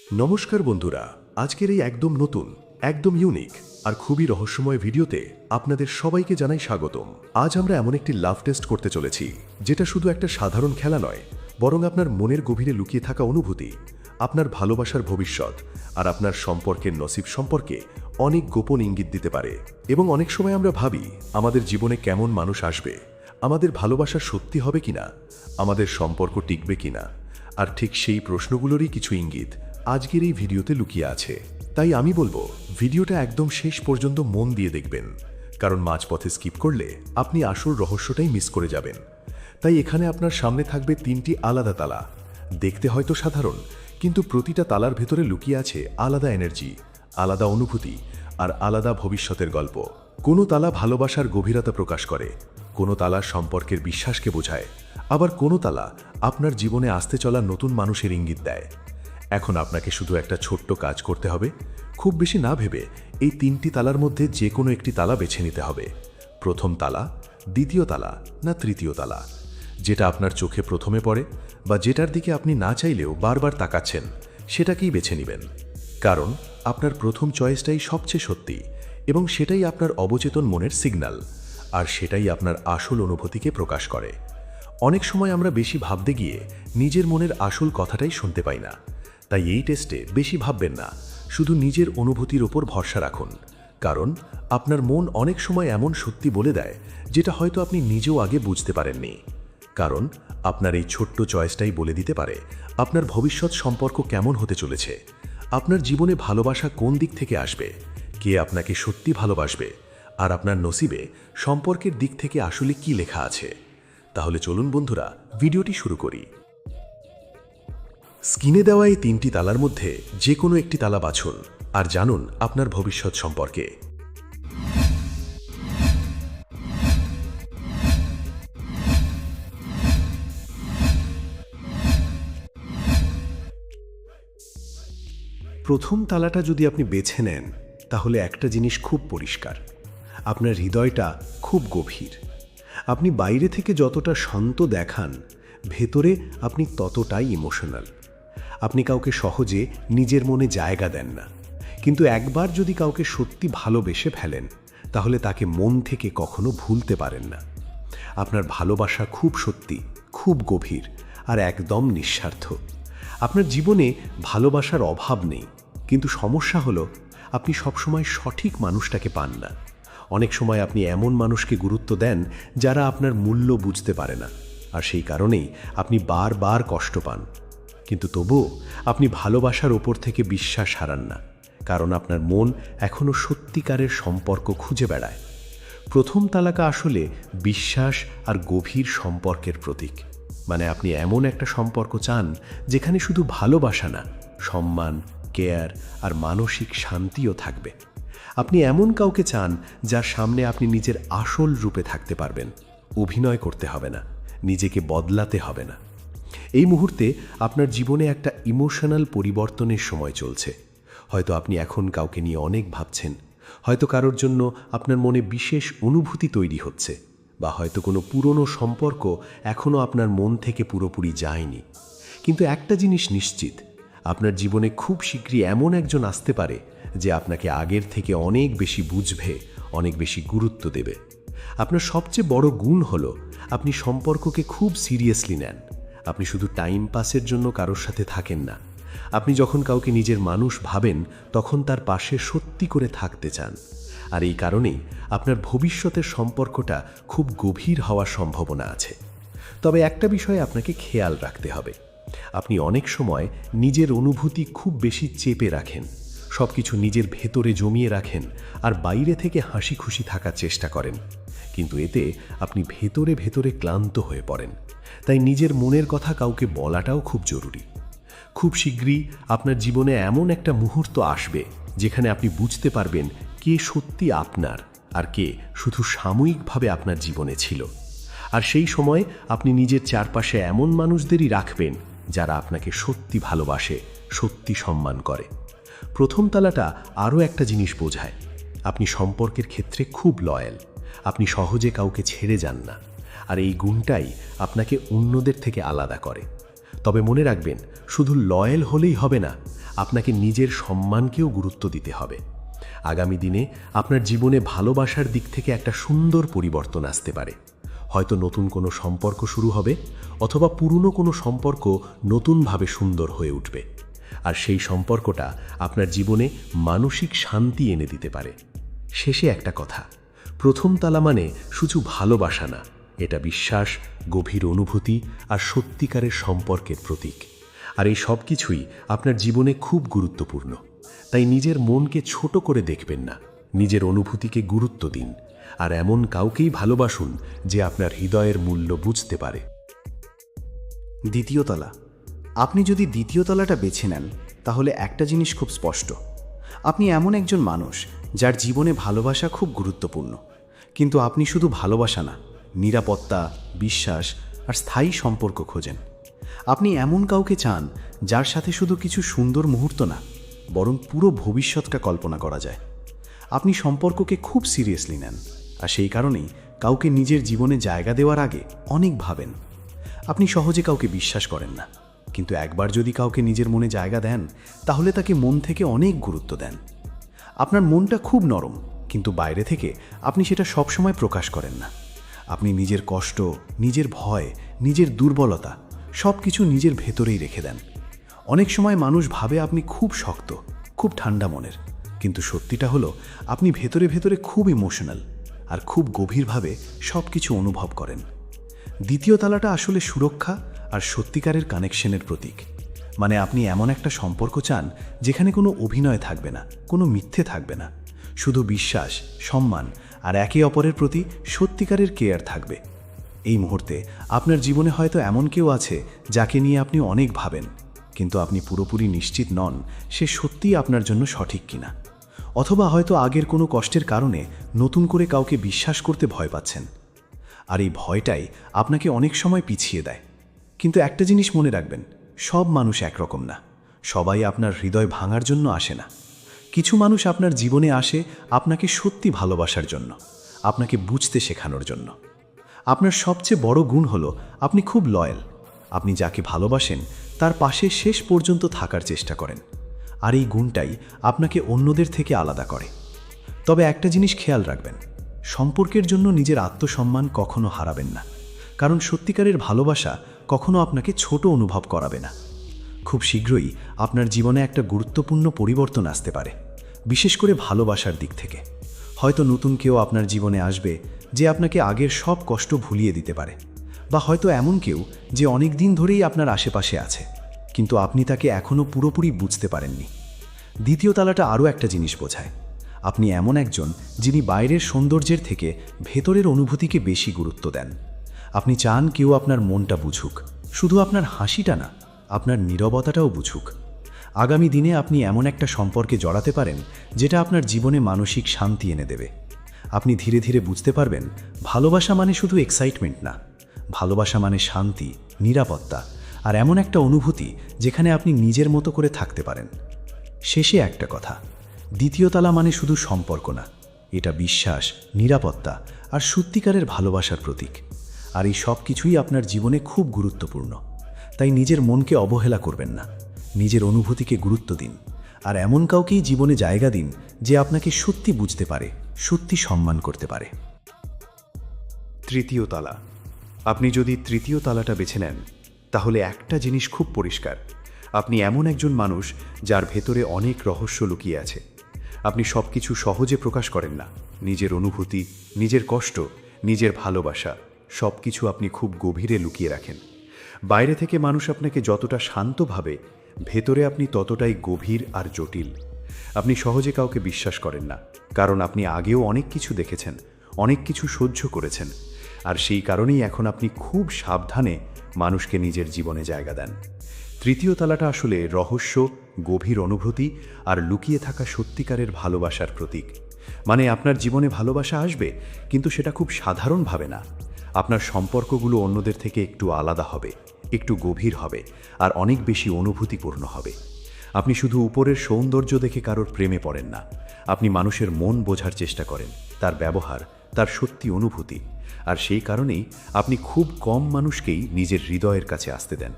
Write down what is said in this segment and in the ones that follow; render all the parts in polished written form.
নমস্কার বন্ধুরা, আজকের এই একদম নতুন, একদম ইউনিক আর খুবই রহস্যময় ভিডিওতে আপনাদের সবাইকে জানাই স্বাগতম। আজ আমরা এমন একটি লাভ টেস্ট করতে চলেছি যেটা শুধু একটা সাধারণ খেলা নয়, বরং আপনার মনের গভীরে লুকিয়ে থাকা অনুভূতি, আপনার ভালোবাসার ভবিষ্যৎ আর আপনার সম্পর্কের নসিব সম্পর্কে অনেক গোপন ইঙ্গিত দিতে পারে। এবং অনেক সময় আমরা ভাবি আমাদের জীবনে কেমন মানুষ আসবে, আমাদের ভালোবাসা সত্যি হবে কিনা, আমাদের সম্পর্ক টিকবে কিনা। আর ঠিক সেই প্রশ্নগুলোরই কিছু ইঙ্গিত আজকের এই ভিডিওতে লুকিয়ে আছে। তাই আমি বলবো ভিডিওটা একদম শেষ পর্যন্ত মন দিয়ে দেখবেন, কারণ মাঝপথে স্কিপ করলে আপনি আসল রহস্যটাই মিস করে যাবেন। তাই এখানে আপনার সামনে থাকবে তিনটি আলাদা তালা। দেখতে হয়তো সাধারণ, কিন্তু প্রতিটা তালার ভেতরে লুকিয়ে আছে আলাদা এনার্জি, আলাদা অনুভূতি আর আলাদা ভবিষ্যতের গল্প। কোনো তালা ভালোবাসার গভীরতা প্রকাশ করে, কোনো তালা সম্পর্কের বিশ্বাসকে বোঝায়, আবার কোনো তালা আপনার জীবনে আসতে চলা নতুন মানুষের ইঙ্গিত দেয়। এখন আপনাকে শুধু একটা ছোট্ট কাজ করতে হবে। খুব বেশি না ভেবে এই তিনটি তালার মধ্যে যে কোনো একটি তালা বেছে নিতে হবে। প্রথম তালা, দ্বিতীয় তালা না তৃতীয় তালা, যেটা আপনার চোখে প্রথমে পড়ে বা যেটার দিকে আপনি না চাইলেও বারবার তাকাচ্ছেন, সেটাকেই বেছে নেবেন। কারণ আপনার প্রথম চয়েসটাই সবচেয়ে সত্যি এবং সেটাই আপনার অবচেতন মনের সিগন্যাল, আর সেটাই আপনার আসল অনুভূতিকে প্রকাশ করে। অনেক সময় আমরা বেশি ভাবতে গিয়ে নিজের মনের আসল কথাটাই শুনতে পাই না। তাই এই টেস্টে বেশি ভাববেন না, শুধু নিজের অনুভূতির ওপর ভরসা রাখুন। কারণ আপনার মন অনেক সময় এমন সত্যি বলে দেয় যেটা হয়তো আপনি নিজেও আগে বুঝতে পারেননি। কারণ আপনার এই ছোট্ট চয়েসটাই বলে দিতে পারে আপনার ভবিষ্যৎ সম্পর্ক কেমন হতে চলেছে, আপনার জীবনে ভালোবাসা কোন দিক থেকে আসবে, কে আপনাকে সত্যি ভালোবাসবে, আর আপনার নসিবে সম্পর্কের দিক থেকে আসলে কি লেখা আছে। তাহলে চলুন বন্ধুরা, ভিডিওটি শুরু করি। স্ক্রিনে দেওয়া এই তিনটি তালার মধ্যে যে কোনো একটি তালা বাছুন আর জানুন আপনার ভবিষ্যৎ সম্পর্কে। প্রথম তালাটা যদি আপনি বেছে নেন, তাহলে একটা জিনিস খুব পরিষ্কার: আপনার হৃদয়টা খুব গভীর। আপনি বাইরে থেকে যতটা শান্ত দেখান, ভেতরে আপনি ততটাই ইমোশনাল। আপনি কাউকে সহজে নিজের মনে জায়গা দেন না, কিন্তু একবার যদি কাউকে সত্যি ভালোবেসে ফেলেন, তাহলে তাকে মন থেকে কখনো ভুলতে পারেন না। আপনার ভালোবাসা খুব সত্যি, খুব গভীর আর একদম নিঃস্বার্থ। আপনার জীবনে ভালোবাসার অভাব নেই, কিন্তু সমস্যা হলো আপনি সবসময় সঠিক মানুষটাকে পান না। অনেক সময় আপনি এমন মানুষকে গুরুত্ব দেন যারা আপনার মূল্য বুঝতে পারে না, আর সেই কারণেই আপনি বারবার কষ্ট পান। কিন্তু তবুও আপনি ভালোবাসার ওপর থেকে বিশ্বাস হারান না, কারণ আপনার মন এখনও সত্যিকারের সম্পর্ক খুঁজে বেড়ায়। প্রথম তালাকা আসলে বিশ্বাস আর গভীর সম্পর্কের প্রতীক। মানে আপনি এমন একটা সম্পর্ক চান যেখানে শুধু ভালোবাসা না, সম্মান, কেয়ার আর মানসিক শান্তিও থাকবে। আপনি এমন কাউকে চান যার সামনে আপনি নিজের আসল রূপে থাকতে পারবেন, অভিনয় করতে হবে না, নিজেকে বদলাতে হবে না। এই মুহূর্তে আপনার জীবনে একটা ইমোশনাল পরিবর্তনের সময় চলছে। হয়তো আপনি এখন কাউকে নিয়ে অনেক ভাবছেন, হয়তো কারোর জন্য আপনার মনে বিশেষ অনুভূতি তৈরি হচ্ছে, বা হয়তো কোনো পুরনো সম্পর্ক এখনও আপনার মন থেকে পুরোপুরি যায়নি। কিন্তু একটা জিনিস নিশ্চিত, আপনার জীবনে খুব শীঘ্রই এমন একজন আসতে পারে যে আপনাকে আগের থেকে অনেক বেশি বুঝবে, অনেক বেশি গুরুত্ব দেবে। আপনার সবচেয়ে বড় গুণ হলো আপনি সম্পর্ককে খুব সিরিয়াসলি নেন। আপনি শুধু টাইম পাসের জন্য কারোর সাথে থাকেন না। আপনি যখন কাউকে নিজের মানুষ ভাবেন, তখন তার পাশে সত্যি করে থাকতে চান। আর এই কারণেই আপনার ভবিষ্যতের সম্পর্কটা খুব গভীর হওয়ার সম্ভাবনা আছে। তবে একটা বিষয়ে আপনাকে খেয়াল রাখতে হবে: আপনি অনেক সময় নিজের অনুভূতি খুব বেশি চেপে রাখেন, সব কিছু নিজের ভেতরে জমিয়ে রাখেন আর বাইরে থেকে হাসি খুশি থাকার চেষ্টা করেন। কিন্তু এতে আপনি ভেতরে ভেতরে ক্লান্ত হয়ে পড়েন। তাই নিজের মনের কথা কাউকে বলাটাও খুব জরুরি। খুব শীঘ্রই আপনার জীবনে এমন একটা মুহূর্ত আসবে যেখানে আপনি বুঝতে পারবেন কে সত্যি আপনার আর কে শুধু সাময়িকভাবে আপনার জীবনে ছিল। আর সেই সময় আপনি নিজের চারপাশে এমন মানুষদেরই রাখবেন যারা আপনাকে সত্যি ভালোবাসে, সত্যি সম্মান করে। প্রথম তালাটা আরও একটা জিনিস বোঝায়: আপনি সম্পর্কের ক্ষেত্রে খুব লয়াল। আপনি সহজে কাউকে ছেড়ে যান না, আর এই গুণটাই আপনাকে অন্যদের থেকে আলাদা করে। তবে মনে রাখবেন, শুধু লয়াল হলেই হবে না, আপনাকে নিজের সম্মানকেও গুরুত্ব দিতে হবে। আগামী দিনে আপনার জীবনে ভালোবাসার দিক থেকে একটা সুন্দর পরিবর্তন আসতে পারে। হয়তো নতুন কোনো সম্পর্ক শুরু হবে, অথবা পুরনো কোনো সম্পর্ক নতুনভাবে সুন্দর হয়ে উঠবে। আর সেই সম্পর্কটা আপনার জীবনে মানসিক শান্তি এনে দিতে পারে। শেষে একটা কথা, প্রথম তালা মানে শুধু ভালোবাসা না, এটা বিশ্বাস, গভীর অনুভূতি আর সত্যিকারের সম্পর্কের প্রতীক। আর এই সব কিছুই আপনার জীবনে খুব গুরুত্বপূর্ণ। তাই নিজের মনকে ছোট করে দেখবেন না, নিজের অনুভূতিকে গুরুত্ব দিন, আর এমন কাউকেই ভালোবাসুন যে আপনার হৃদয়ের মূল্য বুঝতে পারে। দ্বিতীয় তলা। আপনি যদি দ্বিতীয় তলাটা বেছে নেন, তাহলে একটা জিনিস খুব স্পষ্ট। আপনি এমন একজন মানুষ যার জীবনে ভালোবাসা খুব গুরুত্বপূর্ণ, কিন্তু আপনি শুধু ভালোবাসা না, নিরাপত্তা, বিশ্বাস আর স্থায়ী সম্পর্ক খোঁজেন। আপনি এমন কাউকে চান যার সাথে শুধু কিছু সুন্দর মুহূর্ত না, বরং পুরো ভবিষ্যৎটা কল্পনা করা যায়। আপনি সম্পর্ককে খুব সিরিয়াসলি নেন, আর সেই কারণেই কাউকে নিজের জীবনে জায়গা দেওয়ার আগে অনেক ভাবেন। আপনি সহজে কাউকে বিশ্বাস করেন না, কিন্তু একবার যদি কাউকে নিজের মনে জায়গা দেন, তাহলে তাকে মন থেকে অনেক গুরুত্ব দেন। আপনার মনটা খুব নরম, কিন্তু বাইরে থেকে আপনি সেটা সবসময় প্রকাশ করেন না। আপনি নিজের কষ্ট, নিজের ভয়, নিজের দুর্বলতা সব কিছু নিজের ভেতরেই রেখে দেন। অনেক সময় মানুষ ভাবে আপনি খুব শক্ত, খুব ঠান্ডা মনের, কিন্তু সত্যিটা হলো আপনি ভেতরে ভেতরে খুব ইমোশনাল আর খুব গভীরভাবে সব কিছু অনুভব করেন। দ্বিতীয় তালাটা আসলে সুরক্ষা আর সত্যিকারের কানেকশনের প্রতীক। মানে আপনি এমন একটা সম্পর্ক চান যেখানে কোনো অভিনয় থাকবে না, কোনো মিথ্যে থাকবে না, শুধু বিশ্বাস, সম্মান আর একে অপরের প্রতি সত্যিকারের কেয়ার থাকবে। এই মুহূর্তে আপনার জীবনে হয়তো এমন কেউ আছে যাকে নিয়ে আপনি অনেক ভাবেন, কিন্তু আপনি পুরোপুরি নিশ্চিত নন সে সত্যিই আপনার জন্য সঠিক কিনা। অথবা হয়তো আগের কোনো কষ্টের কারণে নতুন করে কাউকে বিশ্বাস করতে ভয় পাচ্ছেন। আর এই ভয়টাই আপনাকে অনেক সময় পিছিয়ে দেয়। কিন্তু একটা জিনিস মনে রাখবেন, সব মানুষ একরকম না, সবাই আপনার হৃদয় ভাঙার জন্য আসে না। কিছু মানুষ আপনার জীবনে আসে আপনাকে সত্যি ভালোবাসার জন্য, আপনাকে বুঝতে শেখানোর জন্য। আপনার সবচেয়ে বড় গুণ হলো আপনি খুব লয়াল। আপনি যাকে ভালোবাসেন তার পাশে শেষ পর্যন্ত থাকার চেষ্টা করেন, আর এই গুণটাই আপনাকে অন্যদের থেকে আলাদা করে। তবে একটা জিনিস খেয়াল রাখবেন, সম্পর্কের জন্য নিজের আত্মসম্মান কখনো হারাবেন না, কারণ সত্যিকারের ভালোবাসা কখনো আপনাকে ছোট অনুভব করাবে না। খুব শীঘ্রই আপনার জীবনে একটা গুরুত্বপূর্ণ পরিবর্তন আসতে পারে, বিশেষ করে ভালোবাসার দিক থেকে। হয়তো নতুন কেউ আপনার জীবনে আসবে যে আপনাকে আগের সব কষ্ট ভুলিয়ে দিতে পারে, বা হয়তো এমন কেউ যে অনেক দিন ধরেই আপনার আশেপাশে আছে, কিন্তু আপনি তাকে এখনও পুরোপুরি বুঝতে পারেননি। দ্বিতীয় তালাটা আরও একটা জিনিস বোঝায়, আপনি এমন একজন যিনি বাইরের সৌন্দর্যের থেকে ভেতরের অনুভূতিকে বেশি গুরুত্ব দেন। আপনি চান কেউ আপনার মনটা বুঝুক, শুধু আপনার হাসিটা না, আপনার নীরবতাটাও বুঝুক। আগামী দিনে আপনি এমন একটা সম্পর্কে জড়াতে পারেন যেটা আপনার জীবনে মানসিক শান্তি এনে দেবে। আপনি ধীরে ধীরে বুঝতে পারবেন ভালোবাসা মানে শুধু এক্সাইটমেন্ট না, ভালোবাসা মানে শান্তি, নিরাপত্তা আর এমন একটা অনুভূতি যেখানে আপনি নিজের মতো করে থাকতে পারেন। শেষে একটা কথা, দ্বিতীয় তালা মানে শুধু সম্পর্ক না, এটা বিশ্বাস, নিরাপত্তা আর সত্যিকারের ভালোবাসার প্রতীক। আর এই সব কিছুই আপনার জীবনে খুব গুরুত্বপূর্ণ। তাই নিজের মনকে অবহেলা করবেন না, নিজের অনুভূতিকে গুরুত্ব দিন, আর এমন কাউকেই জীবনে জায়গা দিন যে আপনাকে সত্যি বুঝতে পারে, সত্যি সম্মান করতে পারে। তৃতীয় তালা। আপনি যদি তৃতীয় তালাটা বেছে নেন, তাহলে একটা জিনিস খুব পরিষ্কার, আপনি এমন একজন মানুষ যার ভেতরে অনেক রহস্য লুকিয়ে আছে। আপনি সব কিছু সহজে প্রকাশ করেন না, নিজের অনুভূতি, নিজের কষ্ট, নিজের ভালোবাসা সব কিছু আপনি খুব গভীরে লুকিয়ে রাখেন। বাইরে থেকে মানুষ আপনাকে যতটা শান্ত ভাবে, ভেতরে আপনি ততটাই গভীর আর জটিল। আপনি সহজে কাউকে বিশ্বাস করেন না, কারণ আপনি আগেও অনেক কিছু দেখেছেন, অনেক কিছু সহ্য করেছেন, আর সেই কারণেই এখন আপনি খুব সাবধানে মানুষকে নিজের জীবনে জায়গা দেন। তৃতীয় তালাটা আসলে রহস্য, গভীর অনুভূতি আর লুকিয়ে থাকা সত্যিকারের ভালোবাসার প্রতীক। মানে আপনার জীবনে ভালোবাসা আসবে, কিন্তু সেটা খুব সাধারণভাবে না। আপনার সম্পর্কগুলো অন্যদের থেকে একটু আলাদা হবে, একটু গভীর হবে আর অনেক বেশি অনুভূতিপূর্ণ হবে। আপনি শুধু উপরের সৌন্দর্য দেখে কারোর প্রেমে পড়েন না, আপনি মানুষের মন বোঝার চেষ্টা করেন, তার ব্যবহার, তার সত্যি অনুভূতি। আর সেই কারণেই আপনি খুব কম মানুষকেই নিজের হৃদয়ের কাছে আসতে দেন।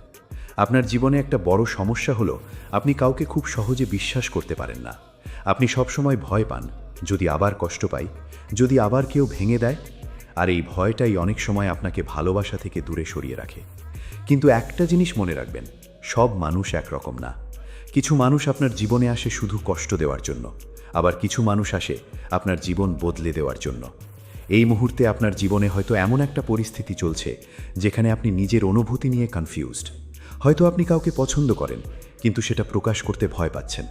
আপনার জীবনে একটা বড় সমস্যা হলো আপনি কাউকে খুব সহজে বিশ্বাস করতে পারেন না। আপনি সবসময় ভয় পান, যদি আবার কষ্ট পাই, যদি আবার কেউ ভেঙে দেয়। আর এই ভয়টাই অনেক সময় আপনাকে ভালোবাসা থেকে দূরে সরিয়ে রাখে। কিন্তু একটা জিনিস মনে রাখবেন, সব মানুষ একরকম না। কিছু মানুষ আপনার জীবনে আসে শুধু কষ্ট দেওয়ার জন্য, আবার কিছু মানুষ আসে আপনার জীবন বদলে দেওয়ার জন্য। এই মুহূর্তে আপনার জীবনে হয়তো এমন একটা পরিস্থিতি চলছে যেখানে আপনি নিজের অনুভূতি নিয়ে কনফিউজড। হয়তো আপনি কাউকে পছন্দ করেন, কিন্তু সেটা প্রকাশ করতে ভয় পাচ্ছেন।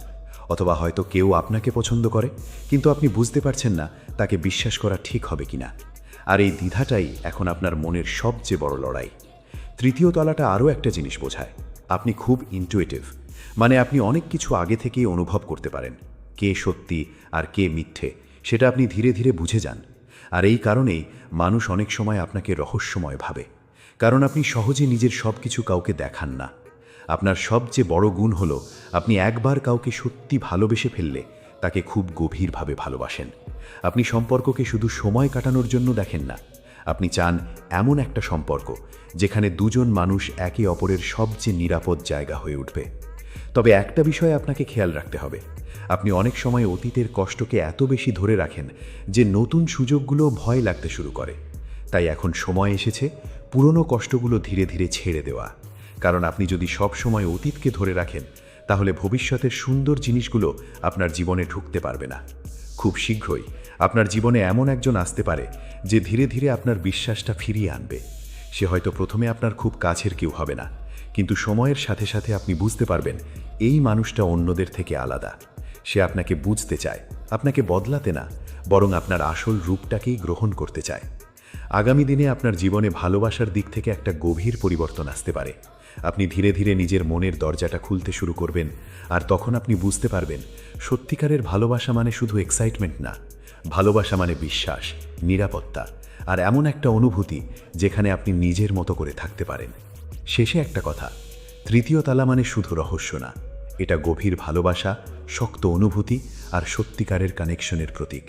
অথবা হয়তো কেউ আপনাকে পছন্দ করে, কিন্তু আপনি বুঝতে পারছেন না তাকে বিশ্বাস করা ঠিক হবে কিনা। আর এই দ্বিধাটাই এখন আপনার মনের সবচেয়ে বড় লড়াই। তৃতীয় তলাটা আরও একটা জিনিস বোঝায়, আপনি খুব ইনটুইটিভ, মানে আপনি অনেক কিছু আগে থেকেই অনুভব করতে পারেন। কে সত্যি আর কে মিথ্যে সেটা আপনি ধীরে ধীরে বুঝে যান। আর এই কারণেই মানুষ অনেক সময় আপনাকে রহস্যময় ভাবে, কারণ আপনি সহজে নিজের সব কিছু কাউকে দেখান না। আপনার সবচেয়ে বড় গুণ হলো আপনি একবার কাউকে সত্যি ভালোবেসে ফেললে তাকে খুব গভীরভাবে ভালোবাসেন। আপনি সম্পর্ককে শুধু সময় কাটানোর জন্য দেখেন না, আপনি চান এমন একটা সম্পর্ক যেখানে দুজন মানুষ একে অপরের সবচেয়ে নিরাপদ জায়গা হয়ে উঠবে। তবে একটা বিষয়ে আপনাকে খেয়াল রাখতে হবে, আপনি অনেক সময় অতীতের কষ্টকে এত বেশি ধরে রাখেন যে নতুন সুযোগগুলো ভয় লাগতে শুরু করে। তাই এখন সময় এসেছে পুরনো কষ্টগুলো ধীরে ধীরে ছেড়ে দেওয়া। কারণ আপনি যদি সব সময় অতীতকে ধরে রাখেন, তাহলে ভবিষ্যতের সুন্দর জিনিসগুলো আপনার জীবনে ঢুকতে পারবে না। খুব শীঘ্রই আপনার জীবনে এমন একজন আসতে পারে যে ধীরে ধীরে আপনার বিশ্বাসটা ফিরিয়ে আনবে। সে হয়তো প্রথমে আপনার খুব কাছের কেউ হবে না, কিন্তু সময়ের সাথে সাথে আপনি বুঝতে পারবেন এই মানুষটা অন্যদের থেকে আলাদা। সে আপনাকে বুঝতে চায়, আপনাকে বদলাতে না, বরং আপনার আসল রূপটাকেই গ্রহণ করতে চায়। আগামী দিনে আপনার জীবনে ভালোবাসার দিক থেকে একটা গভীর পরিবর্তন আসতে পারে। আপনি ধীরে ধীরে নিজের মনের দরজাটা খুলতে শুরু করবেন, আর তখন আপনি বুঝতে পারবেন সত্যিকারের ভালোবাসা মানে শুধু এক্সাইটমেন্ট না, ভালোবাসা মানে বিশ্বাস, নিরাপত্তা আর এমন একটা অনুভূতি যেখানে আপনি নিজের মতো করে থাকতে পারেন। শেষে একটা কথা, তৃতীয় তালা মানে শুধু রহস্য না, এটা গভীর ভালোবাসা, শক্ত অনুভূতি আর সত্যিকারের কানেকশনের প্রতীক।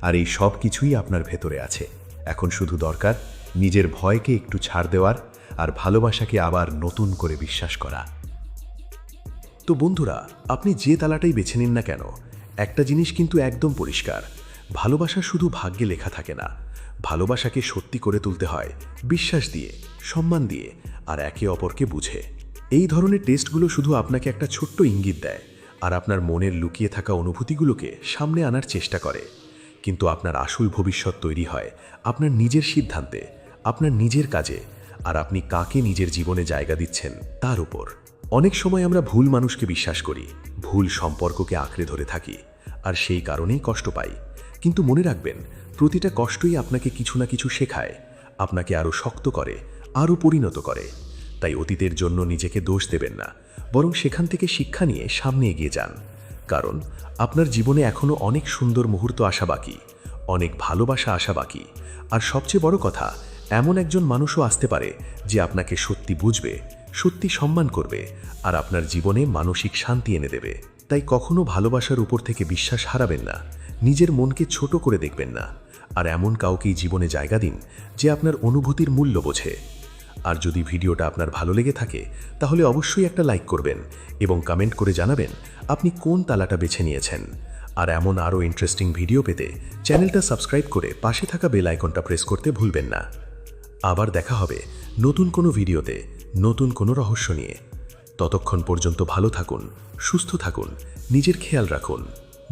আর এই সব কিছুই আপনার ভেতরে আছে। এখন শুধু দরকার নিজের ভয়কে একটু ছাড় দেওয়ার আর ভালোবাসাকে আবার নতুন করে বিশ্বাস করা। তো বন্ধুরা, আপনি যে তালাটাই বেছে নিন না কেন, একটা জিনিস কিন্তু একদম পরিষ্কার, ভালোবাসা শুধু ভাগ্যে লেখা থাকে না। ভালোবাসাকে সত্যি করে তুলতে হয় বিশ্বাস দিয়ে, সম্মান দিয়ে আর একে অপরকে বুঝে। এই ধরনের টেস্টগুলো শুধু আপনাকে একটা ছোট্ট ইঙ্গিত দেয় আর আপনার মনের লুকিয়ে থাকা অনুভূতিগুলোকে সামনে আনার চেষ্টা করে। কিন্তু আপনার আসল ভবিষ্যৎ তৈরি হয় আপনার নিজের সিদ্ধান্তে, আপনার নিজের কাজে, আর আপনি কাকে নিজের জীবনে জায়গা দিচ্ছেন তার উপর। অনেক সময় আমরা ভুল মানুষকে বিশ্বাস করি, ভুল সম্পর্ককে আঁকড়ে ধরে থাকি, আর সেই কারণেই কষ্ট পাই। কিন্তু মনে রাখবেন, প্রতিটা কষ্টই আপনাকে কিছু না কিছু শেখায়, আপনাকে আরও শক্ত করে, আরও পরিণত করে। তাই অতীতের জন্য নিজেকে দোষ দেবেন না, বরং সেখান থেকে শিক্ষা নিয়ে সামনে এগিয়ে যান। কারণ আপনার জীবনে এখনও অনেক সুন্দর মুহূর্ত আসা বাকি, অনেক ভালোবাসা আসা বাকি, আর সবচেয়ে বড় কথা, এমন একজন মানুষও আসতে পারে যে আপনাকে সত্যি বুঝবে, সত্যি সম্মান করবে আর আপনার জীবনে মানসিক শান্তি এনে দেবে। তাই কখনো ভালোবাসার উপর থেকে বিশ্বাস হারাবেন না, নিজের মনকে ছোট করে দেখবেন না, আর এমন কাউকেই জীবনে জায়গা দিন যে আপনার অনুভূতির মূল্য বোঝে। আর যদি ভিডিওটা আপনার ভালো লেগে থাকে তাহলে অবশ্যই একটা লাইক করবেন এবং কমেন্ট করে জানাবেন আপনি কোন তালাটা বেছে নিয়েছেন। আর এমন আরও ইন্টারেস্টিং ভিডিও পেতে চ্যানেলটা সাবস্ক্রাইব করে পাশে থাকা বেল আইকনটা প্রেস করতে ভুলবেন না। আবার দেখা হবে নতুন কোনো ভিডিওতে, নতুন কোনো রহস্য নিয়ে। ততক্ষণ পর্যন্ত ভালো থাকুন, সুস্থ থাকুন, নিজের খেয়াল রাখুন।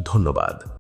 ধন্যবাদ।